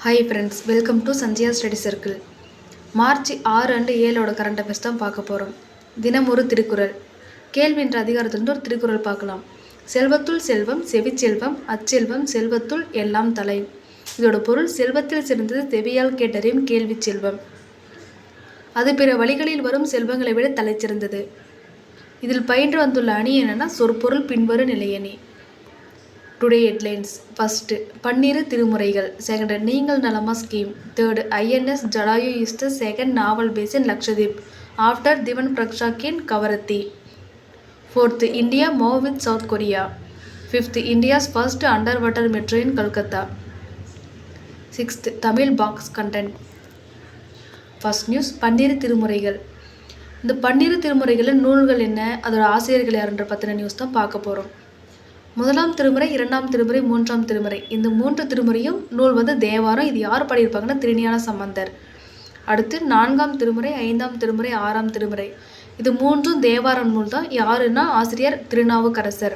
Hi friends, welcome to Sanjaya study circle. March 6 and 7 current affairs தான் பார்க்க போகிறோம். தினம் ஒரு திருக்குறள். கேள்வி என்ற அதிகாரத்திலிருந்து ஒரு திருக்குறள் பார்க்கலாம். செல்வத்துள் செல்வம் செவிச்செல்வம் அச்செல்வம் செல்வத்துள் எல்லாம் தலை. இதோட பொருள் செல்வத்தில் சிறந்தது செவியால் கேட்டறியும் கேள்வி செல்வம். அது பிற வழிகளில் வரும் செல்வங்களை விட தலைச்சிறந்தது. இதில் பயின்று வந்துள்ள அணி என்னன்னா சொற்பொருள் பின்வரும் நிலையணி. Today headlines. ஃபர்ஸ்ட், பன்னிரு திருமுறைகள். செகண்ட், நீங்கள் நலமா scheme. Third, INS Jatayu is the second naval base in Lakshadweep after Dweeprakshak in Kavaratti. Fourth, India move with South Korea. Fifth, India's first underwater metro in Calcutta. Sixth, Tamil box content. First news, பன்னிரு திருமுறைகள். இந்த பன்னிரு திருமுறைகளின் நூல்கள் என்ன, அதோட ஆசிரியர்கள் யாருன்ற பற்றின நியூஸ் தான் பார்க்க போகிறோம். முதலாம் திருமுறை, இரண்டாம் திருமுறை, மூன்றாம் திருமுறை, இந்த 3 திருமுறையும் நூல் தேவாரம். இது யார் பாடியிருப்பாங்கன்னா திருஞான சம்பந்தர். அடுத்து 4ஆம் திருமுறை, 5ஆம் திருமுறை, 6ஆம் திருமுறை, இது 3ம் தேவாரம் நூல் தான். யாருன்னா ஆசிரியர் திருநாவுக்கரசர்.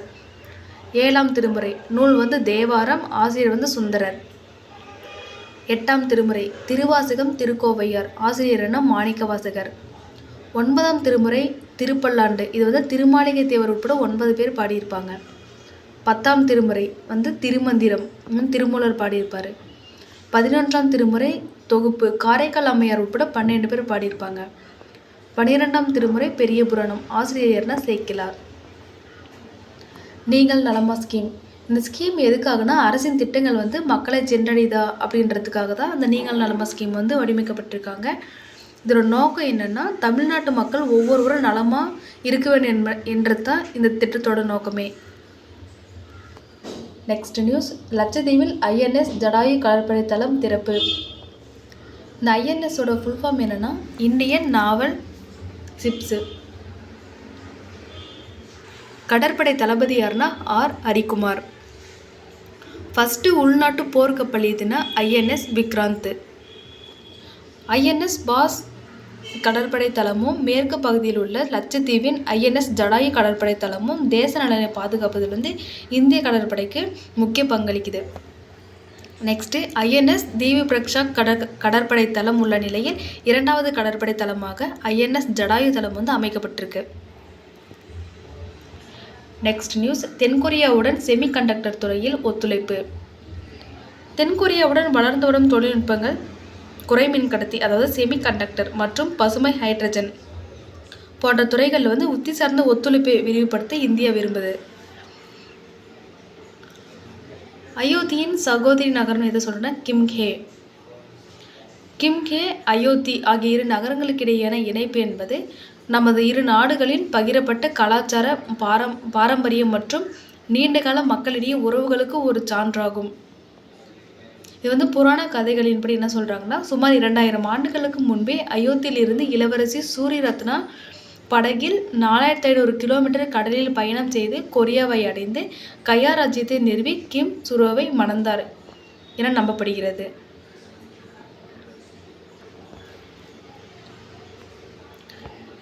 7ஆம் திருமுறை நூல் தேவாரம், ஆசிரியர் சுந்தரர். 8ஆம் திருமுறை திருவாசகம், திருக்கோவையார், ஆசிரியர்னா மாணிக்கவாசகர். 9ஆம் திருமுறை திருப்பல்லாண்டு, இது திருமாளிகை தேவர் உட்பட 9 பேர் பாடியிருப்பாங்க. 10ஆம் திருமுறை திருமந்திரம், திருமூலர் பாடியிருப்பார். 11ஆம் திருமுறை தொகுப்பு, காரைக்கால் அம்மையார் உட்பட 12 பேர் பாடியிருப்பாங்க. 12ஆம் திருமுறை பெரிய புராணம், ஆசிரியர்னா சேக்கிலார். நீங்கள் நலமா ஸ்கீம். இந்த ஸ்கீம் எதுக்காகனா அரசின் திட்டங்கள் மக்களை சென்றடைதா அப்படின்றதுக்காக தான் அந்த நீங்கள் நலமா ஸ்கீம் வடிவமைக்கப்பட்டிருக்காங்க. இதோட நோக்கம் என்னென்னா தமிழ்நாட்டு மக்கள் ஒவ்வொருவரும் நலமாக இருக்க வேண்டும் என்றது தான் இந்த திட்டத்தோட நோக்கமே. நெக்ஸ்ட் நியூஸ், லட்சத்தீவில் ஐஎன்எஸ் ஜடாயு கடற்படை தளம் திறப்பு. இந்த ஐஎன்எஸோட ஃபுல் ஃபார்ம் என்னென்னா இந்தியன் நாவல் ஷிப்ஸு. கடற்படை தளபதி யாருன்னா ஆர் ஹரிகுமார். ஃபஸ்ட்டு உள்நாட்டு போர்க்கப்பல் எதுனா ஐஎன்எஸ் விக்ராந்த். ஐஎன்எஸ் பாஸ் கடற்படை தளமும் மேற்கு பகுதியில் உள்ள லட்சத்தீவின் ஐஎன்எஸ் ஜடாயு கடற்படை தளமும் தேச நலனை பாதுகாப்பதில் இந்திய கடற்படைக்கு முக்கிய பங்களிக்குது. நெக்ஸ்ட்டு, ஐஎன்எஸ் தீவு பிரக்ஷாக் கடற்படை தளம் உள்ள நிலையில் 2வது கடற்படை தளமாக ஐஎன்எஸ் ஜடாயு தளம் அமைக்கப்பட்டிருக்கு. நெக்ஸ்ட் நியூஸ், தென்கொரியாவுடன் செமிகண்டக்டர் துறையில் ஒத்துழைப்பு. தென்கொரியாவுடன் வளர்ந்து வரும் தொழில்நுட்பங்கள் குறைமின் கடத்தி, அதாவது செமிகண்டக்டர் மற்றும் பசுமை ஹைட்ரஜன் போன்ற துறைகளில் உத்தி சார்ந்த ஒத்துழைப்பை விரிவுபடுத்த இந்தியா விரும்புது. அயோத்தியின் சகோதரி நகரம் எதை சொல்றேன்னா கிம்ஹே. கிம்ஹே, அயோத்தி ஆகிய 2 நகரங்களுக்கிடையேயான இணைப்பு என்பது நமது 2 நாடுகளின் பகிரப்பட்ட கலாச்சார பாரம்பரியம் மற்றும் நீண்டகால மக்களிடையே உறவுகளுக்கு ஒரு சான்றாகும். இது புராண கதைகளின்படி என்ன சொல்கிறாங்கன்னா சுமார் 2000 ஆண்டுகளுக்கு முன்பே அயோத்தியில் இருந்து இளவரசி சூரிய ரத்னா படகில் 4500 கிலோமீட்டர் கடலில் பயணம் செய்து கொரியாவை அடைந்து கயா ராஜ்யத்தை நிறுவி கிம் சுரோவை மணந்தார் என நம்பப்படுகிறது.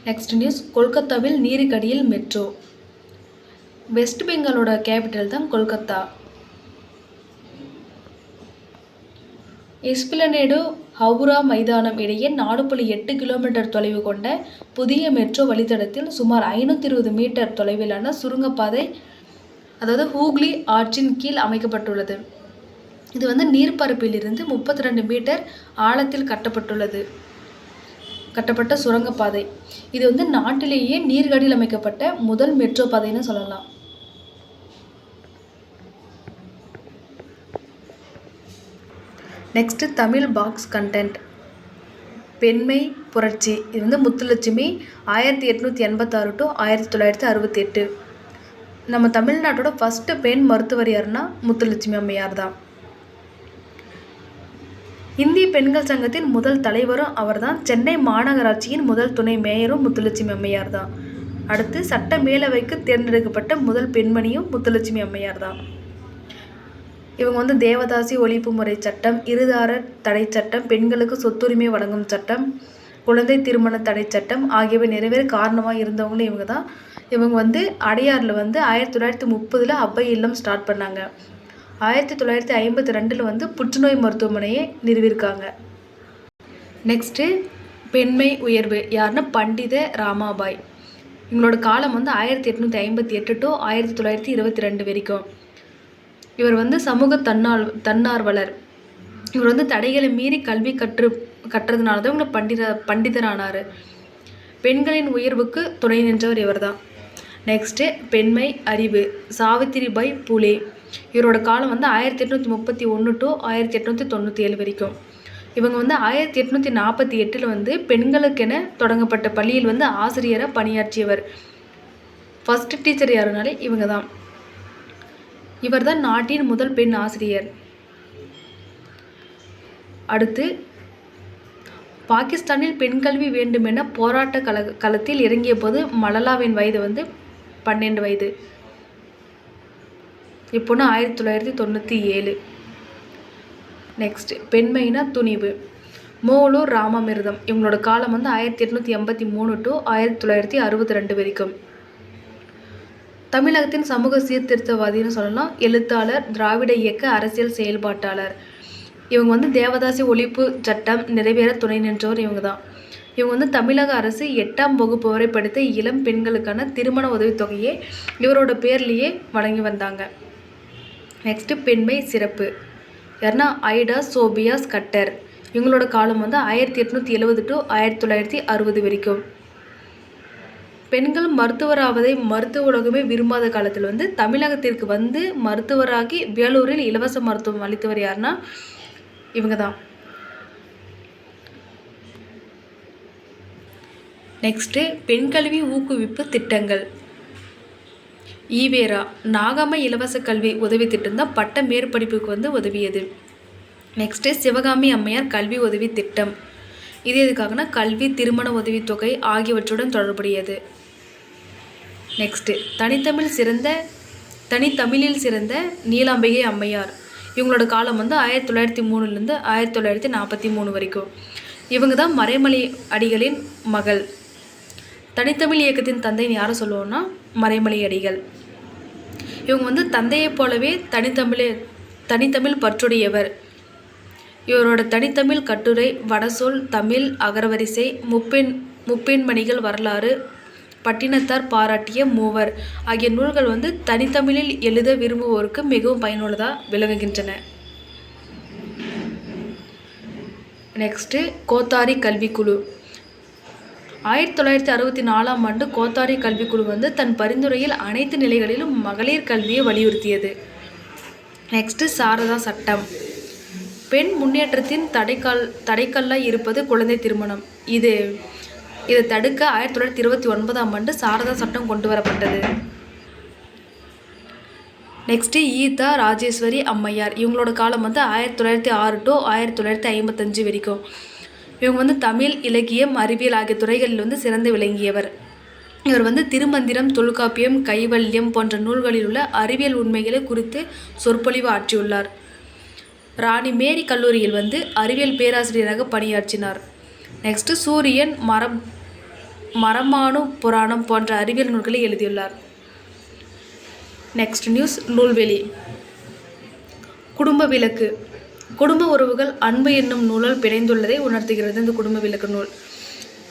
நெக்ஸ்ட் நியூஸ், கொல்கத்தாவில் நீருக்கடியில் மெட்ரோ. வெஸ்ட் பெங்காலோட கேபிட்டல் தான் கொல்கத்தா. எஸ்பிளனேடு ஹவுரா மைதானம் இடையே 4.8 கிலோமீட்டர் தொலைவு கொண்ட புதிய மெட்ரோ வழித்தடத்தில் சுமார் 520 மீட்டர் தொலைவிலான சுரங்கப்பாதை, அதாவது ஹூக்ளி ஆற்றின் கீழ் அமைக்கப்பட்டுள்ளது. இது நீர்ப்பரப்பிலிருந்து 32 மீட்டர் ஆழத்தில் கட்டப்பட்ட சுரங்கப்பாதை. இது நாட்டிலேயே நீர்கடியில் அமைக்கப்பட்ட முதல் மெட்ரோ பாதைன்னு சொல்லலாம். Next, Tamil box content. பெண்மை புரட்சி. இது முத்துலட்சுமி 1886 to 1968. நம்ம தமிழ்நாட்டோட ஃபஸ்ட்டு பெண் மருத்துவர் யாருன்னா முத்துலட்சுமி அம்மையார் தான். இந்திய பெண்கள் சங்கத்தின் முதல் தலைவரும் அவர் தான். சென்னை மாநகராட்சியின் முதல் துணை மேயரும் முத்துலட்சுமி அம்மையார் தான். அடுத்து, சட்ட மேலவைக்கு தேர்ந்தெடுக்கப்பட்ட முதல் பெண்மணியும் முத்துலட்சுமி அம்மையார் தான். இவங்க தேவதாசி ஒழிப்பு முறை சட்டம், இருதார தடை சட்டம், பெண்களுக்கு சொத்துரிமை வழங்கும் சட்டம், குழந்தை திருமண தடை சட்டம் ஆகியவை நிறைவேற காரணமாக இருந்தவங்களும் இவங்க தான். இவங்க அடையாரில் 1930 அவ்வை இல்லம் ஸ்டார்ட் பண்ணாங்க. 1952 வந்து புற்றுநோய் மருத்துவமனையை நிறுவியிருக்காங்க. நெக்ஸ்ட்டு பெண்மை உயர்வு யாருன்னா பண்டித ராமாபாய். இவங்களோட காலம் வந்து 1858 டு 1922 வரைக்கும். இவர் வந்து சமூக தன்னார்வலர். இவர் வந்து தடைகளை மீறி கல்வி கற்றதுனால தான் இவங்க பண்டிதரானார். பெண்களின் உயர்வுக்கு துணை நின்றவர் இவர் தான். நெக்ஸ்ட்டு பெண்மை அறிவு சாவித்திரிபாய் பூலே. இவரோட காலம் வந்து 1831 டு 1897 வரைக்கும். இவங்க வந்து 1848 வந்து பெண்களுக்கென தொடங்கப்பட்ட பள்ளியில் வந்து ஆசிரியராக பணியாற்றியவர். ஃபஸ்ட்டு டீச்சர் யாருனாலே இவங்க தான். இவர் தான் நாட்டின் முதல் பெண் ஆசிரியர். அடுத்து பாகிஸ்தானில் பெண் கல்வி வேண்டுமென போராட்ட களத்தில் இறங்கிய போது மலலாவின் வயது வந்து 12 வயது. இப்போனா 1997. நெக்ஸ்ட் பெண்மைனா துணிவு மோலூர் ராமாமிர்தம். இவங்களோட காலம் வந்து 1883 டு 1962 வரைக்கும். தமிழகத்தின் சமூக சீர்திருத்தவாதின்னு சொல்லலாம். எழுத்தாளர், திராவிட இயக்க அரசியல் செயல்பாட்டாளர். இவங்க வந்து தேவதாசி ஒழிப்பு சட்டம் நிறைவேற துணை நின்றவர் இவங்க தான். இவங்க வந்து தமிழக அரசு 8ஆம் வகுப்பு வரை படித்த இளம் பெண்களுக்கான திருமண உதவித்தொகையை இவரோட பேர்லேயே வழங்கி வந்தாங்க. நெக்ஸ்ட்டு பெண்மை சிறப்பு யாருன்னா ஐடா சோபியா ஸ்கட்டர். இவங்களோட காலம் வந்து 1870 டு 1960 வரைக்கும். பெண்கள் மருத்துவராவதை மருத்துவ உலகமே விரும்பாத காலத்தில் வந்து தமிழகத்திற்கு வந்து மருத்துவராகி வேலூரில் இலவச மருத்துவம் அளித்தவர் யாருன்னா இவங்க தான். நெக்ஸ்ட்டு பெண் கல்வி ஊக்குவிப்பு திட்டங்கள். ஈவேரா நாகாமை இலவச கல்வி உதவி திட்டம் தான் பட்ட மேற்படிப்புக்கு வந்து உதவியது. நெக்ஸ்ட்டு சிவகாமி அம்மையார் கல்வி உதவி திட்டம். இது எதுக்காகனா கல்வி, திருமண உதவித்தொகை ஆகியவற்றுடன் தொடர்புடையது. நெக்ஸ்ட்டு தனித்தமிழில் சிறந்த நீலாம்பிகை அம்மையார். இவங்களோட காலம் வந்து 1903 1943 வரைக்கும். இவங்க தான் மறைமலை அடிகளின் மகள். தனித்தமிழ் இயக்கத்தின் தந்தைன்னு யாரை சொல்லுவோம்னா மறைமலை அடிகள். இவங்க வந்து தந்தையைப் போலவே தனித்தமிழ் பற்றுடையவர். இவரோட தனித்தமிழ் கட்டுரை, வடசொல், தமிழ் அகரவரிசை, முப்பெண்மணிகள் வரலாறு, பட்டினத்தார் பாராட்டிய மூவர் ஆகிய நூல்கள் வந்து தனித்தமிழில் எழுத விரும்புவோருக்கு மிகவும் பயனுள்ளதாக விளங்குகின்றன. நெக்ஸ்ட்டு கோத்தாரி கல்விக்குழு. 1964ஆம் ஆண்டு கோத்தாரி கல்விக்குழு வந்து தன் பரிந்துரையில் அனைத்து நிலைகளிலும் மகளிர் கல்வியை வலியுறுத்தியது. நெக்ஸ்ட்டு சாரதா சட்டம். பெண் முன்னேற்றத்தின் தடைக்கல்லாய் இருப்பது குழந்தை திருமணம். இதை தடுக்க 1929ஆம் ஆண்டு சாரதா சட்டம் கொண்டு வரப்பட்டது. நெக்ஸ்ட்டு ஈதா ராஜேஸ்வரி அம்மையார். இவங்களோட காலம் வந்து 1906 டு 1955 வரைக்கும். இவங்க வந்து தமிழ், இலக்கியம், அறிவியல் ஆகிய துறைகளில் வந்து சிறந்து விளங்கியவர். இவர் வந்து திருமந்திரம், தொல்காப்பியம், கைவல்யம் போன்ற நூல்களில் உள்ள அறிவியல் உண்மைகளை குறித்து சொற்பொழிவு ஆற்றியுள்ளார். ராணி மேரி கல்லூரியில் வந்து அறிவியல் பேராசிரியராக பணியாற்றினார். நெக்ஸ்ட்டு சூரியன், மரமானு புராணம் போன்ற அறிவியல் நூல்களை எழுதியுள்ளார். நெக்ஸ்ட் நியூஸ் நூல்வெளி. குடும்ப விளக்கு. குடும்ப உறவுகள் அன்பு என்னும் நூலால் பிணைந்துள்ளதை உணர்த்துகிறது இந்த குடும்ப விளக்கு நூல்.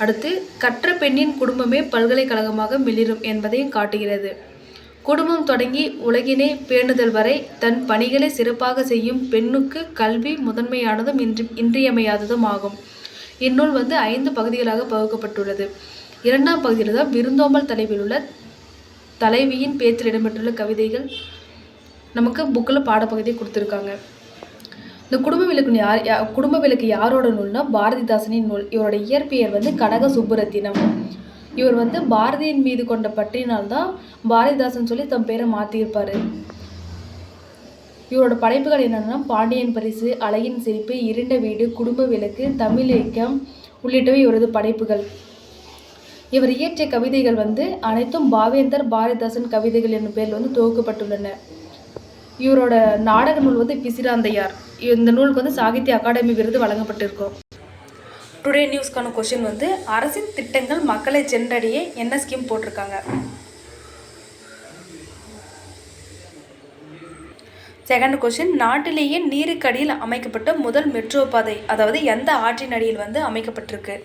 அடுத்து கற்ற பெண்ணின் குடும்பமே பல்கலைக்கழகமாக மிளிரும் என்பதையும் காட்டுகிறது. குடும்பம் தொடங்கி உலகினை பேணுதல் வரை தன் பணிகளை சிறப்பாக செய்யும் பெண்ணுக்கு கல்வி முதன்மையானதும் இன்றியமையாததும் ஆகும். இந்நூல் வந்து 5 பகுதிகளாக பகுக்கப்பட்டுள்ளது. 2ஆம் பகுதியில் தான் விருந்தோம்பல் தலைவில் உள்ள தலைவியின் பேச்சில் இடம்பெற்றுள்ள கவிதைகள் நமக்கு புக்கில் பாடப்பகுதியை கொடுத்துருக்காங்க. இந்த குடும்ப விளக்கு யாரோட நூல்னா பாரதிதாசனின் நூல். இவரோட இயற்பெயர் வந்து கனக சுப்புரத்தினம். இவர் வந்து பாரதியின் மீது கொண்ட பற்றினால்தான் பாரதிதாசன் சொல்லி தம் பேரை மாற்றியிருப்பார். இவரோட படைப்புகள் என்னென்னா பாண்டியன் பரிசு, அழகின் சிரிப்பு, இருண்ட வீடு, குடும்ப விளக்கு, தமிழ் இயக்கம் உள்ளிட்டவை இவரது படைப்புகள். இவர் இயற்றிய கவிதைகள் வந்து அனைத்தும் பாவேந்தர் பாரதிதாசன் கவிதைகள் என்னும் பேரில் வந்து தொகுக்கப்பட்டுள்ளன. இவரோட நாடக நூல் வந்து பிசிராந்தையார். இந்த நூலுக்கு வந்து சாகித்ய அகாடமி விருது வழங்கப்பட்டிருக்கும். டுடே நியூஸ்க்கான கொஸ்டின் வந்து அரசின் திட்டங்கள் மக்களை சென்றடைய என்ன ஸ்கீம் போட்டிருக்காங்க. செகண்ட் கொஸ்டின், நாட்டிலேயே நீருக்கு அடியில் அமைக்கப்பட்ட முதல் மெட்ரோ பாதை, அதாவது எந்த ஆற்றின் அடியில் அமைக்கப்பட்டிருக்கு?